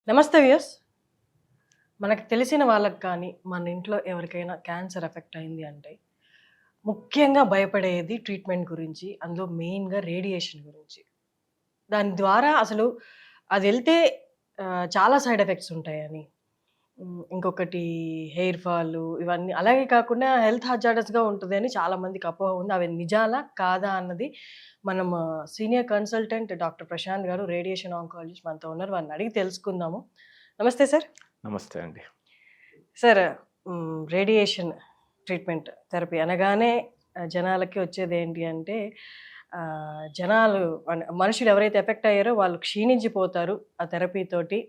నమస్తే వ్యూయర్స్. మనకు తెలిసిన వాళ్ళకి కానీ, మన ఇంట్లో ఎవరికైనా క్యాన్సర్ ఎఫెక్ట్ అయింది అంటే, ముఖ్యంగా భయపడేది ట్రీట్మెంట్ గురించి. అందులో మెయిన్‌గా రేడియేషన్ గురించి. దాని ద్వారా అసలు అదెళ్తే చాలా సైడ్ ఎఫెక్ట్స్ ఉంటాయని. ఇంకొకటి హెయిర్ ఫాలు ఇవన్నీ. అలాగే కాకుండా హెల్త్ హజార్డస్‌గా ఉంటదని చాలా మందికి అపోహ ఉంది. అవి నిజాలా? కాదా? అన్నది మనం సీనియర్ కన్సల్టెంట్ డాక్టర్ ప్రశాంత్ గారు రేడియేషన్ ఆంకాలజిస్ట్ మనతో ఉన్నారు. వారిని అడిగి తెలుసుకుందాము. నమస్తే సార్. నమస్తే అండి. సార్, రేడియేషన్ ట్రీట్మెంట్ థెరపీ అనగానే జనాలకి వచ్చేదేంటి అంటే జనాలు మనుషులు ఎవరైతే ఎఫెక్ట్ అయ్యారో వాళ్ళు క్షీణించిపోతారు ఆ థెరపీ తోటి.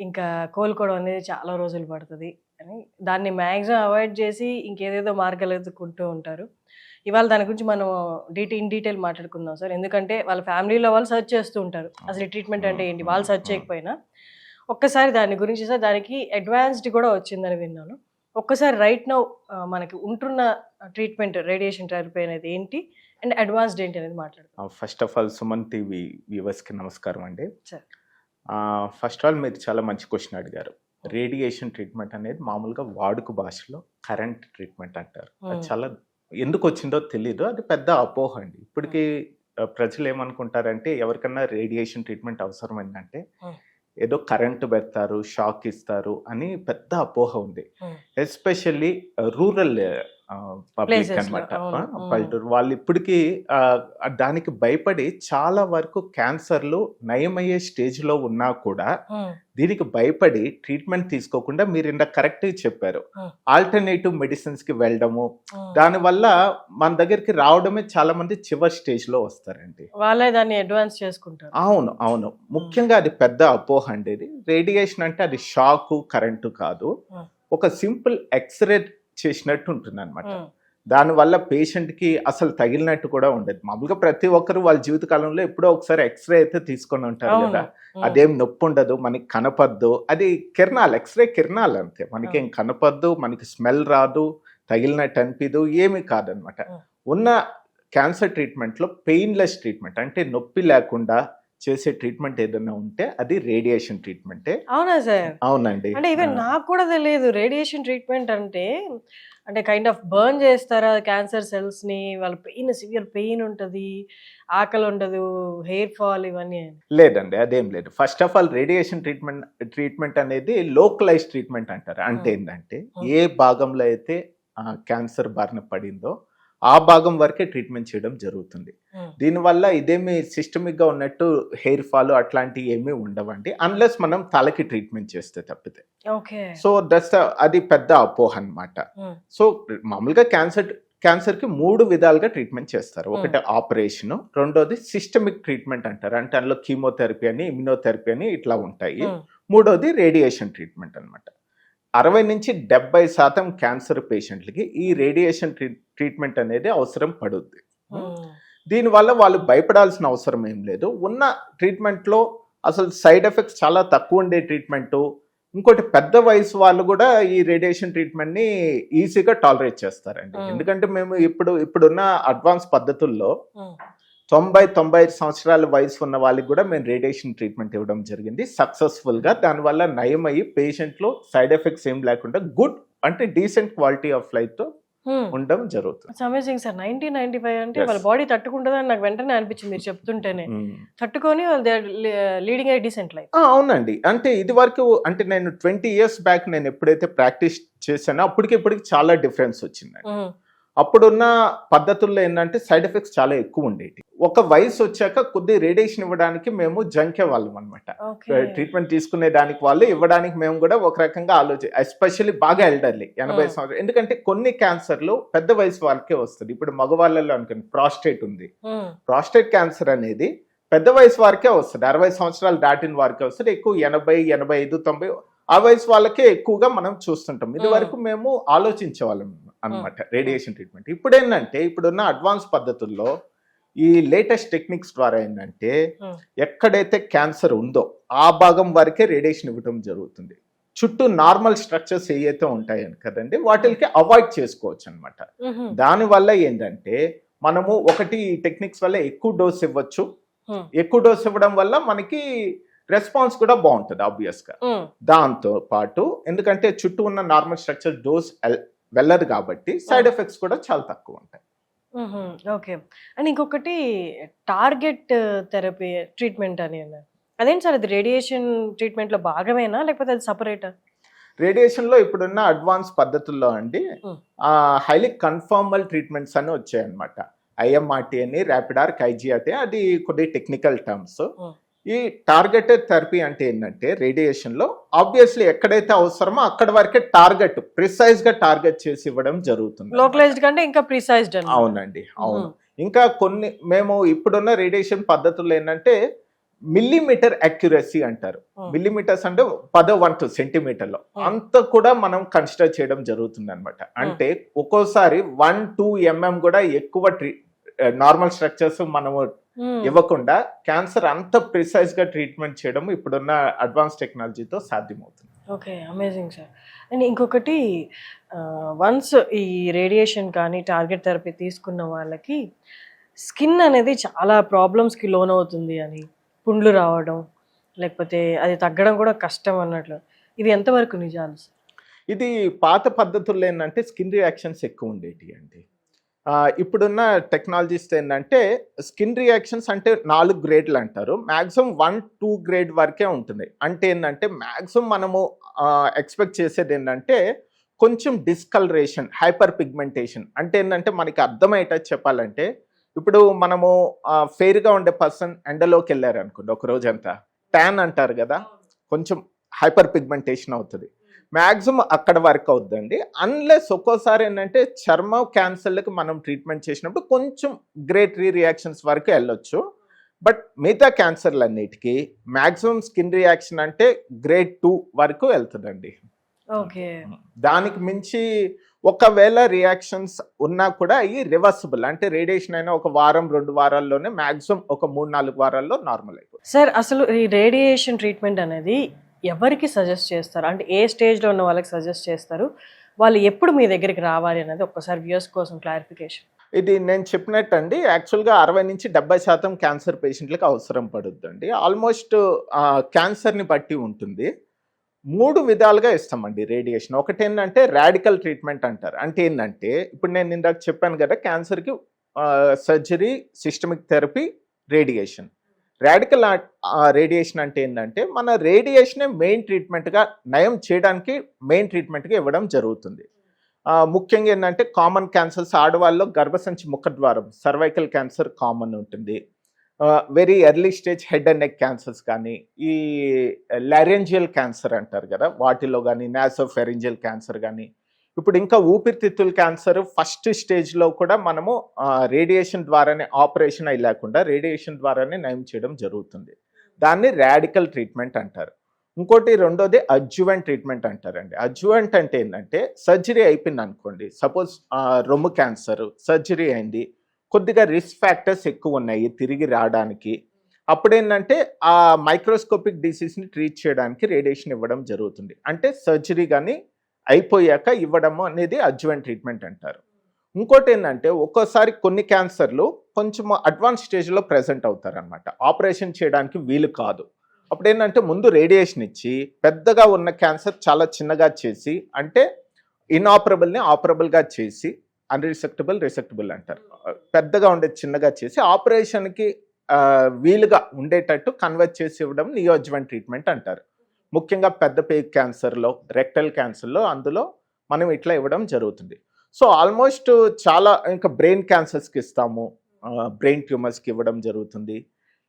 ఇంకా కోలుకోవడం అనేది చాలా రోజులు పడుతుంది అని దాన్ని మ్యాక్సిమం అవాయిడ్ చేసి ఇంకేదేదో మార్గాలు ఎదుర్కొంటూ ఉంటారు. ఇవాళ దాని గురించి మనం ఇన్ డీటెయిల్ మాట్లాడుకుందాం సార్. ఎందుకంటే వాళ్ళ ఫ్యామిలీలో వాళ్ళు సెర్చ్ చేస్తూ ఉంటారు అసలు ఈ ట్రీట్మెంట్ అంటే ఏంటి. వాళ్ళు సెర్చ్ చేయకపోయినా ఒక్కసారి దాని గురించి సార్, దానికి అడ్వాన్స్డ్ కూడా వచ్చిందని విన్నాను. ఒక్కసారి రైట్ నౌ మనకి ఉంటున్న ట్రీట్మెంట్ రేడియేషన్ థెరపీ అనేది ఏంటి అండ్ అడ్వాన్స్డ్ ఏంటి అనేది మాట్లాడుతాం. First of all Suman TV వ్యూవర్స్కి నమస్కారం అండి. సార్, ఫస్ట్ ఆఫ్ ఆల్ మీరు చాలా మంచి క్వశ్చన్ అడిగారు. రేడియేషన్ ట్రీట్మెంట్ అనేది మామూలుగా వాడుక భాషలో కరెంట్ ట్రీట్మెంట్ అంటారు. అది చాలా ఎందుకు వచ్చిందో తెలీదు, అది పెద్ద అపోహ అండి. ఇప్పటికీ ప్రజలు ఏమనుకుంటారంటే ఎవరికన్నా రేడియేషన్ ట్రీట్మెంట్ అవసరమైందంటే ఏదో కరెంటు పెడతారు, షాక్ ఇస్తారు అని పెద్ద అపోహ ఉంది. ఎస్పెషల్లీ రూరల్ పబ్లిక్ అనమాట, పల్లెటూరు వాళ్ళు ఇప్పటికీ దానికి భయపడి చాలా వరకు క్యాన్సర్లు నయమయ్యే స్టేజ్లో ఉన్నా కూడా దీనికి భయపడి ట్రీట్మెంట్ తీసుకోకుండా మీరు ఇందాక కరెక్ట్ చెప్పారు, ఆల్టర్నేటివ్ మెడిసిన్స్ కి వెళ్ళడము, దానివల్ల మన దగ్గరికి రావడమే చాలా మంది చివరి స్టేజ్ లో వస్తారండి. వాళ్ళే దాన్ని అడ్వాన్స్ చేసుకుంటారు. అవును అవును, ముఖ్యంగా అది పెద్ద అపోహ అండి. రేడియేషన్ అంటే అది షాకు కరెంటు కాదు, ఒక సింపుల్ ఎక్స్రే చేసినట్టు ఉంటుంది అనమాట. దానివల్ల పేషెంట్కి అసలు తగిలినట్టు కూడా ఉండదు. మామూలుగా ప్రతి ఒక్కరు వాళ్ళ జీవితకాలంలో ఎప్పుడో ఒకసారి ఎక్స్రే అయితే తీసుకొని ఉంటారు కదా, అదేం నొప్పి ఉండదు, మనకి కనపద్దు, అది కిరణాలు, ఎక్స్రే కిరణాలు అంతే, మనకేం కనపద్దు, మనకి స్మెల్ రాదు, తగిలినట్టు అనిపిదు, ఏమీ కాదనమాట. ఉన్న క్యాన్సర్ ట్రీట్మెంట్లో పెయిన్లెస్ ట్రీట్మెంట్ అంటే నొప్పి లేకుండా చేసే ట్రీట్మెంట్ ఏదైనా ఉంటే అది రేడియేషన్ ట్రీట్మెంటే. అవునా సార్? అవునండి. అంటే ఈవెన్ నాకు కూడా తెలియదు రేడియేషన్ ట్రీట్మెంట్ అంటే. అంటే కైండ్ ఆఫ్ బర్న్ చేస్తారా క్యాన్సర్ సెల్స్ ని, వాళ్ళ పెయిన్, సివియర్ పెయిన్ ఉంటుంది, ఆకలి ఉండదు, హెయిర్ ఫాల్ ఇవన్నీ. లేదండి, అదేం లేదు. First of all radiation treatment అనేది లోకలైజ్ ట్రీట్మెంట్ అంటారు. అంటే ఏంటంటే ఏ భాగంలో అయితే క్యాన్సర్ బారిన పడిందో ఆ భాగం వరకే ట్రీట్మెంట్ చేయడం జరుగుతుంది. దీనివల్ల ఇదేమి సిస్టమిక్ గా ఉన్నట్టు హెయిర్ ఫాల్ అట్లాంటివి ఏమీ ఉండవండి, అన్లెస్ మనం తలకి ట్రీట్మెంట్ చేస్తే తప్పితే. సో అది పెద్ద అపోహ అన్నమాట. సో మామూలుగా క్యాన్సర్ కి 3 విధాలుగా ట్రీట్మెంట్ చేస్తారు. ఒకటి ఆపరేషన్, రెండోది సిస్టమిక్ ట్రీట్మెంట్ అంటారు, అంటే అందులో కీమోథెరపీ అని, ఇమ్యునోథెరపీ అని ఇట్లా ఉంటాయి. మూడోది రేడియేషన్ ట్రీట్మెంట్ అనమాట. 60 నుంచి 70% క్యాన్సర్ పేషెంట్లకి ఈ రేడియేషన్ ట్రీట్మెంట్ అనేది అవసరం పడుద్ది. దీనివల్ల వాళ్ళు భయపడాల్సిన అవసరం ఏం లేదు. ఉన్న ట్రీట్మెంట్లో అసలు సైడ్ ఎఫెక్ట్స్ చాలా తక్కువ ఉండే ట్రీట్మెంటు. ఇంకోటి, పెద్ద వయసు వాళ్ళు కూడా ఈ రేడియేషన్ ట్రీట్మెంట్ని ఈజీగా టాలరేట్ చేస్తారండి. ఎందుకంటే మేము ఇప్పుడున్న అడ్వాన్స్ పద్ధతుల్లో 90-95 సంవత్సరాల వయసు ఉన్న వాళ్ళకి కూడా మేము రేడియేషన్ ట్రీట్మెంట్ ఇవ్వడం జరిగింది సక్సెస్ఫుల్గా. దానివల్ల నయమయ్యి పేషెంట్లో సైడ్ ఎఫెక్ట్స్ ఏం లేకుండా గుడ్ అంటే డీసెంట్ క్వాలిటీ ఆఫ్ లైఫ్తో ఉండడం జరుగుతుంది. Amazing sir. 1995 అంటే వాళ్ళ బాడీ తట్టుకుంటుందని నాకు వెంటనే అనిపించింది మీరు చెప్తుంటేనే. తట్టుకొని లీడింగ్ డీసెంట్ లైఫ్. అవునండి. అంటే ఇది వరకు అంటే నేను 20 years బ్యాక్ నేను ఎప్పుడైతే ప్రాక్టీస్ చేశానో ఇప్పటికి చాలా డిఫరెన్స్ వచ్చిందండి. అప్పుడున్న పద్ధతుల్లో ఏంటంటే సైడ్ ఎఫెక్ట్స్ చాలా ఎక్కువ ఉండేవి. ఒక వయసు వచ్చాక కొద్ది రేడియేషన్ ఇవ్వడానికి మేము జంకే వాళ్ళం అనమాట. ట్రీట్మెంట్ తీసుకునే దానికి వాళ్ళు ఇవ్వడానికి మేము కూడా ఒక రకంగా ఎస్పెషల్లీ బాగా ఎల్డర్లీ 80 సంవత్సరాలు. ఎందుకంటే కొన్ని క్యాన్సర్లు పెద్ద వయసు వాళ్ళకే వస్తుంది. ఇప్పుడు మగవాళ్ళలో అనుకోండి ప్రాస్టేట్ ఉంది, ప్రాస్టేట్ క్యాన్సర్ అనేది పెద్ద వయసు వారికే వస్తుంది, 60 సంవత్సరాలు దాటిన వారికే వస్తుంది. ఎక్కువ 80, 85, 90 ఆ వయసు వాళ్ళకే ఎక్కువగా మనం చూస్తుంటాం. ఇది వరకు మేము ఆలోచించే వాళ్ళం అనమాట రేడియేషన్ ట్రీట్మెంట్. ఇప్పుడు ఏంటంటే ఇప్పుడున్న అడ్వాన్స్ పద్ధతుల్లో ఈ లేటెస్ట్ టెక్నిక్స్ ద్వారా ఏంటంటే ఎక్కడైతే క్యాన్సర్ ఉందో ఆ భాగం వరకే రేడియేషన్ ఇవ్వడం జరుగుతుంది. చుట్టూ నార్మల్ స్ట్రక్చర్స్ ఏవైతే ఉంటాయని కదండి వాటికి అవాయిడ్ చేసుకోవచ్చు అనమాట. దానివల్ల ఏంటంటే మనము ఒకటి టెక్నిక్స్ వల్ల ఎక్కువ డోస్ ఇవ్వచ్చు. ఎక్కువ డోస్ ఇవ్వడం వల్ల మనకి రెస్పాన్స్ కూడా బాగుంటుంది ఆబ్వియస్గా. దాంతో పాటు ఎందుకంటే చుట్టూ ఉన్న నార్మల్ స్ట్రక్చర్ డోస్ వెళ్ళదు కాబట్టి సైడ్ ఎఫెక్ట్స్ కూడా చాలా తక్కువ ఉంటాయి. ఓకే. అండ్ ఇంకొకటి టార్గెట్ థెరపీ ట్రీట్మెంట్ అని అన్నారు. అదేంటి సార్, అది రేడియేషన్ ట్రీట్మెంట్లో భాగమేనా లేకపోతే అది సపరేటా? రేడియేషన్లో ఇప్పుడున్న అడ్వాన్స్ పద్ధతుల్లో అండి హైలీ కన్ఫర్మల్ ట్రీట్మెంట్స్ అని వచ్చాయన్నమాట. IMRT అని, ర్యాపిడ్ ఆర్క్, IGRT, అది కొద్ది టెక్నికల్ టర్మ్స్. ఈ టార్గెటెడ్ థెరపీ అంటే ఏంటంటే రేడియేషన్లో ఆబ్వియస్లీ ఎక్కడైతే అవసరమో అక్కడ వరకే ప్రిసైజ్గా టార్గెట్ చేసి ఇవ్వడం జరుగుతుంది. లోకలైజ్డ్ కంటే ఇంకా ప్రిసైజ్డ్. అవునండి, అవును. ఇంకా కొన్ని మేము ఇప్పుడున్న రేడియేషన్ పద్ధతుల్లో ఏంటంటే మిల్లీమీటర్ అక్యురసీ అంటారు. మిల్లీమీటర్స్ అంటే 10 సెంటీమీటర్లో అంత కూడా మనం కన్సిడర్ చేయడం జరుగుతుంది అనమాట. అంటే ఒక్కోసారి 1-2 mm కూడా ఎక్కువ నార్మల్ స్ట్రక్చర్స్ మనము ఇవ్వకుండా క్యాన్సర్ అంత ప్రిసైజ్ గా ట్రీట్మెంట్ చేయడం ఇప్పుడున్న అడ్వాన్స్ టెక్నాలజీతో సాధ్యమవుతుంది. Okay, amazing sir. అండ్ ఇంకొకటి, వన్స్ ఈ రేడియేషన్ కానీ టార్గెట్ థెరపీ తీసుకున్న వాళ్ళకి స్కిన్ అనేది చాలా ప్రాబ్లమ్స్కి లోన్ అవుతుంది అని, పుండ్లు రావడం లేకపోతే అది తగ్గడం కూడా కష్టం అన్నట్లు, ఇది ఎంతవరకు నిజాలు? ఇది పాత పద్ధతుల్లో ఏంటంటే స్కిన్ రియాక్షన్స్ ఎక్కువ ఉండేవి అండి. ఇప్పుడున్న టెక్నాలజీస్ ఏంటంటే స్కిన్ రియాక్షన్స్ అంటే 4 గ్రేడ్లు అంటారు. మ్యాక్సిమం 1-2 గ్రేడ్ వరకే ఉంటుంది. అంటే ఏంటంటే మ్యాక్సిమం మనము ఎక్స్పెక్ట్ చేసేది ఏంటంటే కొంచెం డిస్కలరేషన్, హైపర్ పిగ్మెంటేషన్. అంటే ఏంటంటే మనకి అర్థమయ్యేటట్టు చెప్పాలంటే ఇప్పుడు మనము ఫెయిర్గా ఉండే పర్సన్ ఎండలోకి వెళ్ళారు అనుకోండి ఒక రోజంతా, ట్యాన్ అంటారు కదా, కొంచెం హైపర్ పిగ్మెంటేషన్ అవుతుంది. మ్యాక్సిమం అక్కడ వరకు అవుతుందండి. అన్లెస్ ఒక్కోసారి ఏంటంటే చర్మ క్యాన్సర్లకు మనం ట్రీట్మెంట్ చేసినప్పుడు కొంచెం గ్రేడ్ 3 రియాక్షన్స్ వరకు వెళ్ళొచ్చు. బట్ మిగతా క్యాన్సర్లు అన్నిటికీ మ్యాక్సిమం స్కిన్ రియాక్షన్ అంటే గ్రేడ్ 2 వరకు వెళ్తుందండి. ఓకే. దానికి మించి ఒకవేళ రియాక్షన్స్ ఉన్నా కూడా ఈ రివర్సిబుల్, అంటే రేడియేషన్ అయినా 1 వారం 2 వారాల్లోనే మ్యాక్సిమం ఒక 3-4 వారాల్లో నార్మల్ అయిపోతుంది. సార్, అసలు ఈ రేడియేషన్ ట్రీట్మెంట్ అనేది ఎవరికి సజెస్ట్ చేస్తారు? అంటే ఏ స్టేజ్లో ఉన్న వాళ్ళకి సజెస్ట్ చేస్తారు? వాళ్ళు ఎప్పుడు మీ దగ్గరికి రావాలి అనేది ఒక్కసారి వ్యూయర్స్ కోసం క్లారిఫికేషన్. ఇది నేను చెప్పినట్టు అండి, యాక్చువల్గా 60-70% క్యాన్సర్ పేషెంట్లకు అవసరం పడుద్దండి. ఆల్మోస్ట్ క్యాన్సర్ని బట్టి ఉంటుంది. 3 విధాలుగా ఇస్తామండి రేడియేషన్. ఒకటి ఏంటంటే రాడికల్ ట్రీట్మెంట్ అంటారు. అంటే ఏంటంటే ఇప్పుడు నేను ఇందాక చెప్పాను కదా, క్యాన్సర్కి surgery, systemic therapy, radiation. Radical radiation అంటే ఏంటంటే మన రేడియేషనే మెయిన్ ట్రీట్మెంట్గా, నయం చేయడానికి మెయిన్ ట్రీట్మెంట్గా ఇవ్వడం జరుగుతుంది. ముఖ్యంగా ఏంటంటే కామన్ క్యాన్సర్స్, ఆడవాళ్ళలో గర్భసంచి ముఖద్వారం, సర్వైకల్ క్యాన్సర్ కామన్ ఉంటుంది. Very early stage head and neck cancers కానీ, ఈ లారెంజియల్ క్యాన్సర్ అంటారు కదా వాటిలో కానీ, నాసోఫెరింజియల్ క్యాన్సర్ కానీ, ఇప్పుడు ఇంకా ఊపిరితిత్తుల క్యాన్సర్ ఫస్ట్ స్టేజ్లో కూడా మనము రేడియేషన్ ద్వారానే, ఆపరేషన్ అయి లేకుండా రేడియేషన్ ద్వారానే నయం చేయడం జరుగుతుంది. దాన్ని రాడికల్ ట్రీట్మెంట్ అంటారు. ఇంకోటి రెండోది అడ్జువెంట్ ట్రీట్మెంట్ అంటారండి. అడ్జువెంట్ అంటే ఏంటంటే సర్జరీ అయిపోయింది అనుకోండి, సపోజ్ రొమ్ము క్యాన్సర్ సర్జరీ అయింది, కొద్దిగా రిస్క్ ఫ్యాక్టర్స్ ఎక్కువ ఉన్నాయి తిరిగి రావడానికి, అప్పుడేంటంటే ఆ మైక్రోస్కోపిక్ డిసీజ్ని ట్రీట్ చేయడానికి రేడియేషన్ ఇవ్వడం జరుగుతుంది. అంటే సర్జరీ కానీ అయిపోయాక ఇవ్వడము అనేది అడ్జువెంట్ ట్రీట్మెంట్ అంటారు. ఇంకోటి ఏంటంటే ఒక్కోసారి కొన్ని క్యాన్సర్లు కొంచెం అడ్వాన్స్ స్టేజ్లో ప్రెజెంట్ అవుతారనమాట, ఆపరేషన్ చేయడానికి వీలు కాదు. అప్పుడు ఏంటంటే ముందు రేడియేషన్ ఇచ్చి పెద్దగా ఉన్న క్యాన్సర్ చాలా చిన్నగా చేసి, అంటే ఇన్ఆపరబుల్ని ఆపరబుల్గా చేసి, అన్రిసెక్టబుల్ రిసెక్టబుల్ అంటారు, పెద్దగా ఉండే చిన్నగా చేసి ఆపరేషన్కి వీలుగా ఉండేటట్టు కన్వర్ట్ చేసి ఇవ్వడం నియోఅడ్జువెంట్ ట్రీట్మెంట్ అంటారు. ముఖ్యంగా పెద్ద పేగ్ క్యాన్సర్లో, రెక్టల్ క్యాన్సర్లో అందులో మనం ఇట్లా ఇవ్వడం జరుగుతుంది. సో ఆల్మోస్ట్ చాలా ఇంకా బ్రెయిన్ క్యాన్సర్స్కి ఇస్తాము, బ్రెయిన్ ట్యూమర్స్కి ఇవ్వడం జరుగుతుంది.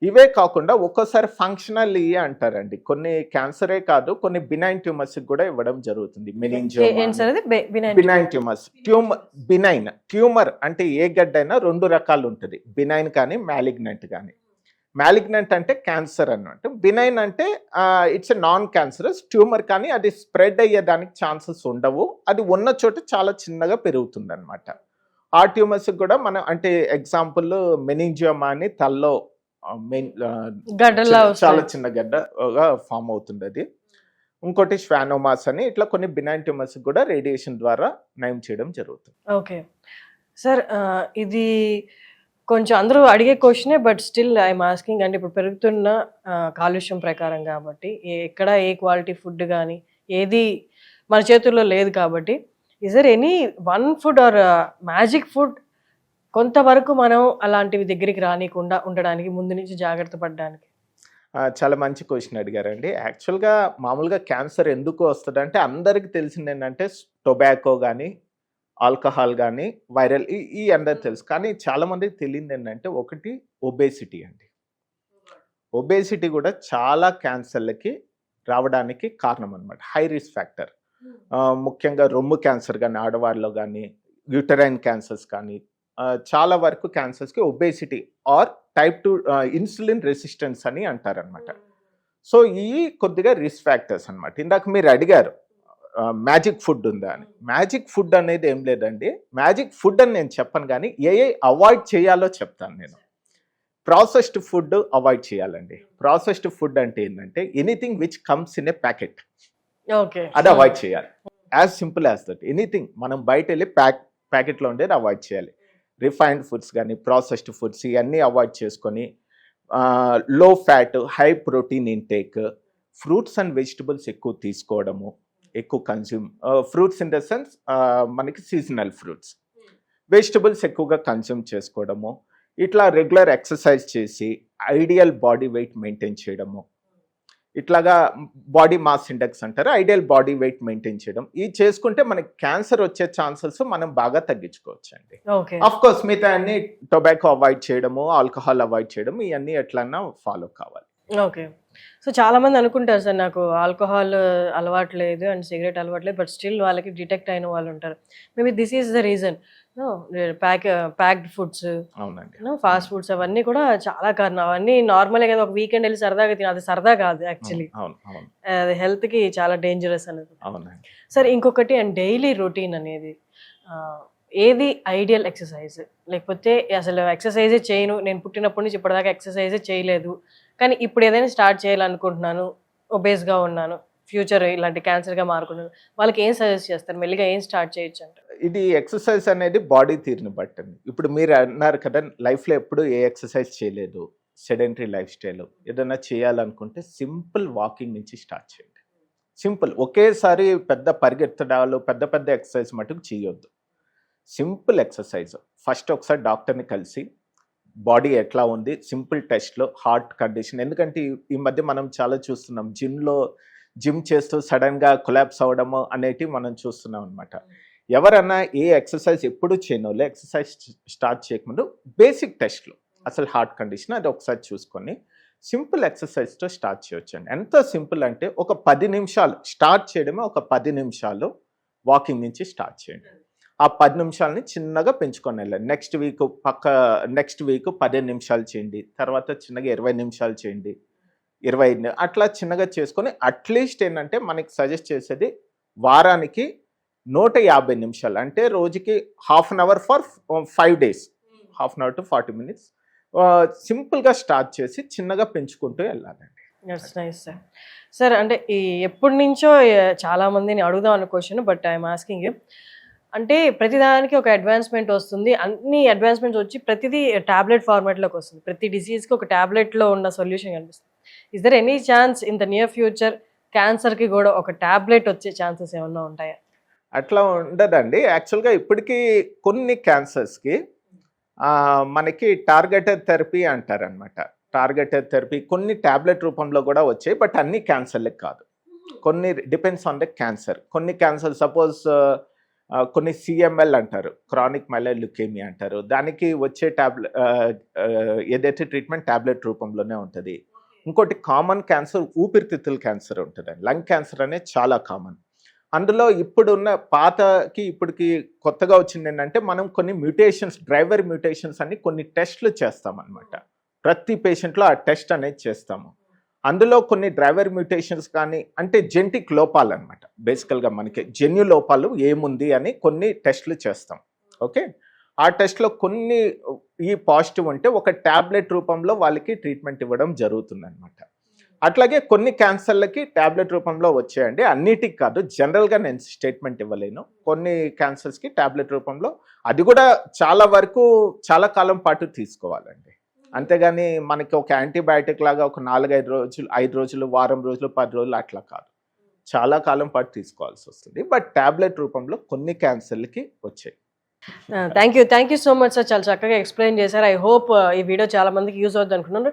ఇవే కాకుండా ఒక్కోసారి ఫంక్షనల్ అంటారండి, కొన్ని క్యాన్సరే కాదు కొన్ని బినైన్ ట్యూమర్స్కి కూడా ఇవ్వడం జరుగుతుంది. బినైన్ ట్యూమర్స్, బినైన్ ట్యూమర్ అంటే ఏ గడ్డ అయినా 2 రకాలు ఉంటుంది, బినైన్ కానీ మ్యాలిగ్నెంట్ కానీ. మ్యాలిగ్నెంట్ అంటే క్యాన్సర్ అన్నమాట, బినైన్ అంటే ఇట్స్ నాన్ క్యాన్సరస్ ట్యూమర్, కానీ అది స్ప్రెడ్ అయ్యేదానికి ఛాన్సెస్ ఉండవు, అది ఉన్న చోట చాలా చిన్నగా పెరుగుతుంది అనమాట. ఆ ట్యూమర్స్కి కూడా మనం, అంటే ఎగ్జాంపుల్ మెనింజియోమా అని తల్లో మెయిన్ చాలా చిన్న గడ్డగా ఫామ్ అవుతుంది అది. ఇంకోటి శ్వానోమాస్ అని, ఇట్లా కొన్ని బినైన్ ట్యూమర్స్ కూడా రేడియేషన్ ద్వారా నయం చేయడం జరుగుతుంది. ఓకే సార్, ఇది కొంచెం అందరూ అడిగే క్వశ్చనే, బట్ స్టిల్ ఐఎమ్ ఆస్కింగ్. అంటే ఇప్పుడు పెరుగుతున్న కాలుష్యం ప్రకారం కాబట్టి ఎక్కడ ఏ క్వాలిటీ ఫుడ్ కానీ ఏది మన చేతుల్లో లేదు కాబట్టి, is there any one food or magic food కొంతవరకు మనం అలాంటివి దగ్గరికి రానికుండా ఉండడానికి ముందు నుంచి జాగ్రత్త పడడానికి? చాలా మంచి క్వశ్చన్ అడిగారండి. యాక్చువల్గా మామూలుగా క్యాన్సర్ ఎందుకు వస్తుంది అంటే అందరికి తెలిసింది ఏంటంటే టొబాకో కానీ ఆల్కహాల్ కానీ వైరల్ ఈ అందరికి తెలుసు. కానీ చాలా మందికి తెలియదు ఏంటంటే ఒకటి ఒబేసిటీ అండి. ఒబేసిటీ కూడా చాలా క్యాన్సర్లకి రావడానికి కారణం అనమాట. High risk factor. ముఖ్యంగా రొమ్ము క్యాన్సర్ కానీ ఆడవాళ్ళలో కానీ యూటరైన్ క్యాన్సర్స్ కానీ చాలా వరకు క్యాన్సర్స్కి obesity or type 2 insulin resistance అని అంటారనమాట. సో ఈ కొద్దిగా రిస్క్ ఫ్యాక్టర్స్ అనమాట. ఇందాక మీరు అడిగారు మ్యాజిక్ ఫుడ్ ఉందా అని. మ్యాజిక్ ఫుడ్ అనేది ఏం లేదండి. మ్యాజిక్ ఫుడ్ అని నేను చెప్పను, కానీ ఏ అవాయిడ్ చేయాలో చెప్తాను నేను. ప్రాసెస్డ్ ఫుడ్ అవాయిడ్ చేయాలండి. ప్రాసెస్డ్ ఫుడ్ అంటే ఏంటంటే anything which comes in a packet, okay, అది అవాయిడ్ చేయాలి. As simple as that. Anything మనం బయట వెళ్ళి ప్యాకెట్లో ఉండేది అవాయిడ్ చేయాలి. రిఫైన్డ్ ఫుడ్స్ కానీ ప్రాసెస్డ్ ఫుడ్స్ ఇవన్నీ అవాయిడ్ చేసుకొని లో fat high protein intake, fruits and vegetables ఎక్కువ తీసుకోవడము, ఎక్కువ consume. Fruits in the sense మనకి సీజనల్ ఫ్రూట్స్, వెజిటబుల్స్ ఎక్కువగా కన్జ్యూమ్ చేసుకోవడము, ఇట్లా రెగ్యులర్ ఎక్సర్సైజ్ చేసి ఐడియల్ బాడీ వెయిట్ మెయింటైన్ చేయడము, ఇట్లాగా బాడీ మాస్ ఇండెక్స్ అంటారు, ఐడియల్ బాడీ వెయిట్ మెయింటైన్ చేయడం. ఇది చేసుకుంటే మనకి క్యాన్సర్ వచ్చే ఛాన్సెస్ మనం బాగా తగ్గించుకోవచ్చు అండి. ఆఫ్ కోర్స్ మిగతా అన్ని టొబాకో అవాయిడ్ చేయడము, ఆల్కహాల్ అవాయిడ్ చేయడం, ఇవన్నీ ఎట్లన్నా ఫాలో కావాలి. ఓకే. సో చాలా మంది అనుకుంటారు సార్, నాకు ఆల్కహాల్ అలవాటు లేదు అండ్ సిగరెట్ అలవాటు లేదు, బట్ స్టిల్ వాళ్ళకి డిటెక్ట్ అయిన వాళ్ళు ఉంటారు. Maybe this is the reason. Packed foods, అవునండి, ఫాస్ట్ ఫుడ్స్ అవన్నీ కూడా చాలా కారణం. అవన్నీ నార్మలే కదా, ఒక వీకెండ్ వెళ్ళి సరదాగా తిన, అది సరదా కాదు యాక్చువల్లీ. అది హెల్త్ కి చాలా డేంజరస్ అనేది. అవునండి సార్ ఇంకొకటి, అండ్ డైలీ రొటీన్ అనేది ఏది ఐడియల్ ఎక్సర్సైజ్? లేకపోతే అసలు ఎక్సర్సైజే చేయను, నేను పుట్టినప్పటి నుంచి ఇప్పటిదాకా ఎక్సర్సైజే చేయలేదు, కానీ ఇప్పుడు ఏదైనా స్టార్ట్ చేయాలనుకుంటున్నాను, ఒబేస్గా ఉన్నాను, ఫ్యూచర్ ఇలాంటి క్యాన్సర్గా మారుకున్నాను, వాళ్ళకి ఏం సజెస్ట్ చేస్తారు? మెల్లిగా ఏం స్టార్ట్ చేయొచ్చు అంటే? ఇది ఎక్సర్సైజ్ అనేది బాడీ తీరుని బట్టండి. ఇప్పుడు మీరు అన్నారు కదా లైఫ్లో ఎప్పుడు ఏ ఎక్సర్సైజ్ చేయలేదు, సెడెంటరీ లైఫ్ స్టైల్, ఏదైనా చేయాలనుకుంటే సింపుల్ వాకింగ్ నుంచి స్టార్ట్ చేయండి. సింపుల్, ఒకేసారి పెద్ద పరిగెత్తడాలు పెద్ద పెద్ద ఎక్సర్సైజ్ మటుకు చేయొద్దు. Simple exercise. ఫస్ట్ ఒకసారి డాక్టర్ని కలిసి బాడీ ఎట్లా ఉంది, సింపుల్ టెస్ట్లో, హార్ట్ కండిషన్. ఎందుకంటే ఈ మధ్య మనం చాలా చూస్తున్నాం, జిమ్ చేస్తూ సడన్గా కొలాప్స్ అవ్వడము అనేటివి మనం చూస్తున్నాం అనమాట. ఎవరన్నా ఏ ఎక్సర్సైజ్ ఎప్పుడు చేయనోళ్ళు ఎక్సర్సైజ్ స్టార్ట్ చేయకముందు బేసిక్ టెస్ట్లు, అసలు హార్ట్ కండిషన్ అది ఒకసారి చూసుకొని సింపుల్ ఎక్సర్సైజ్తో స్టార్ట్ చేయొచ్చండి. ఎంత సింపుల్ అంటే ఒక 10 నిమిషాలు స్టార్ట్ చేయడమే, ఒక 10 నిమిషాలు వాకింగ్ నుంచి స్టార్ట్ చేయండి. ఆ 10 నిమిషాలని చిన్నగా పెంచుకొని వెళ్ళండి. నెక్స్ట్ వీక్ 15 నిమిషాలు చేయండి, తర్వాత చిన్నగా 20 నిమిషాలు చేయండి, 25 అట్లా చిన్నగా చేసుకొని అట్లీస్ట్ ఏంటంటే మనకి సజెస్ట్ చేసేది వారానికి 150 నిమిషాలు, అంటే రోజుకి half an hour for 5 days, half an hour to 40 minutes సింపుల్గా స్టార్ట్ చేసి చిన్నగా పెంచుకుంటూ వెళ్ళాలండి. That's nice sir. సార్ అంటే ఈ ఎప్పటి నుంచో చాలా మందిని అడుగుదాం అన్న question, but I'm asking you. అంటే ప్రతిదానికి ఒక అడ్వాన్స్మెంట్ వస్తుంది, అన్ని అడ్వాన్స్మెంట్స్ వచ్చి ప్రతిదీ ట్యాబ్లెట్ ఫార్మాట్లోకి వస్తుంది, ప్రతి డిసీజ్కి ఒక ట్యాబ్లెట్లో ఉన్న సొల్యూషన్ కనిపిస్తుంది. Is there any chance in the near future క్యాన్సర్కి కూడా ఒక ట్యాబ్లెట్ వచ్చే ఛాన్సెస్ ఏమన్నా ఉంటాయా? అట్లా ఉండదండి. యాక్చువల్గా ఇప్పటికీ కొన్ని క్యాన్సర్స్కి మనకి టార్గెటెడ్ థెరపీ అంటారనమాట. టార్గెటెడ్ థెరపీ కొన్ని ట్యాబ్లెట్ రూపంలో కూడా వచ్చాయి, బట్ అన్ని క్యాన్సర్లకు కాదు. కొన్ని డిపెండ్స్ ఆన్ ద క్యాన్సర్. కొన్ని క్యాన్సర్ సపోజ్ కొన్ని సిఎంఎల్ అంటారు, క్రానిక్ మైలైడ్ ల్యూకేమియా అంటారు, దానికి వచ్చే ఏదైతే ట్రీట్మెంట్ ట్యాబ్లెట్ రూపంలోనే ఉంటుంది. ఇంకోటి కామన్ క్యాన్సర్ ఊపిరితిత్తుల క్యాన్సర్ ఉంటుంది, లంగ్ క్యాన్సర్ అనేది చాలా కామన్. అందులో ఇప్పుడున్న పాతకి ఇప్పటికి కొత్తగా వచ్చింది ఏంటంటే మనం కొన్ని మ్యూటేషన్స్, డ్రైవర్ మ్యూటేషన్స్ అని కొన్ని టెస్ట్లు చేస్తామన్నమాట. ప్రతి పేషెంట్లో ఆ టెస్ట్ అనేది చేస్తాము. అందులో కొన్ని డ్రైవర్ మ్యూటేషన్స్ కానీ అంటే జెనెటిక్ లోపాలు అనమాట. బేసికల్గా మనకి జన్యు లోపాలు ఏముంది అని కొన్ని టెస్ట్లు చేస్తాం. ఓకే, ఆ టెస్ట్లో కొన్ని ఈ పాజిటివ్ ఉంటే ఒక ట్యాబ్లెట్ రూపంలో వాళ్ళకి ట్రీట్మెంట్ ఇవ్వడం జరుగుతుంది అనమాట. అట్లాగే కొన్ని క్యాన్సర్లకి టాబ్లెట్ రూపంలో వచ్చాయండి, అన్నిటికి కాదు. జనరల్గా నేను స్టేట్మెంట్ ఇవ్వలేను. కొన్ని క్యాన్సర్స్కి టాబ్లెట్ రూపంలో, అది కూడా చాలా వరకు చాలా కాలం పాటు తీసుకోవాలండి. అంతేగాని మనకి ఒక యాంటీబయాటిక్ లాగా ఒక 4-5 రోజులు, 5 రోజులు, వారం రోజులు, 10 రోజులు అట్లా కాదు. చాలా కాలం పాటు తీసుకోవాల్సి వస్తుంది. బట్ టాబ్లెట్ రూపంలో కొన్ని క్యాన్సర్లకి వచ్చాయి. Thank you so much sir, చాలా చక్కగా ఎక్స్ప్లెయిన్ చేశారు. ఐ హోప్ ఈ వీడియో చాలా మందికి యూజ్ అవుతుంది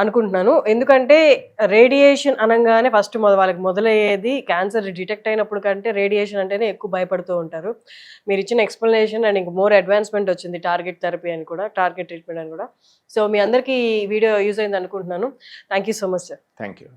అనుకుంటున్నాను. ఎందుకంటే రేడియేషన్ అనగానే ఫస్ట్ వాళ్ళకి మొదలయ్యేది క్యాన్సర్ డిటెక్ట్ అయినప్పుడు కంటే రేడియేషన్ అంటేనే ఎక్కువ భయపడుతూ ఉంటారు. మీరు ఇచ్చిన ఎక్స్ప్లెనేషన్ అండ్ ఇంక మోర్ అడ్వాన్స్మెంట్ వచ్చింది, టార్గెట్ థెరపీ అని కూడా, టార్గెట్ ట్రీట్మెంట్ అని కూడా. సో మీ అందరికీ ఈ వీడియో యూజ్ అయింది అనుకుంటున్నాను. Thank you so much sir. Thank you.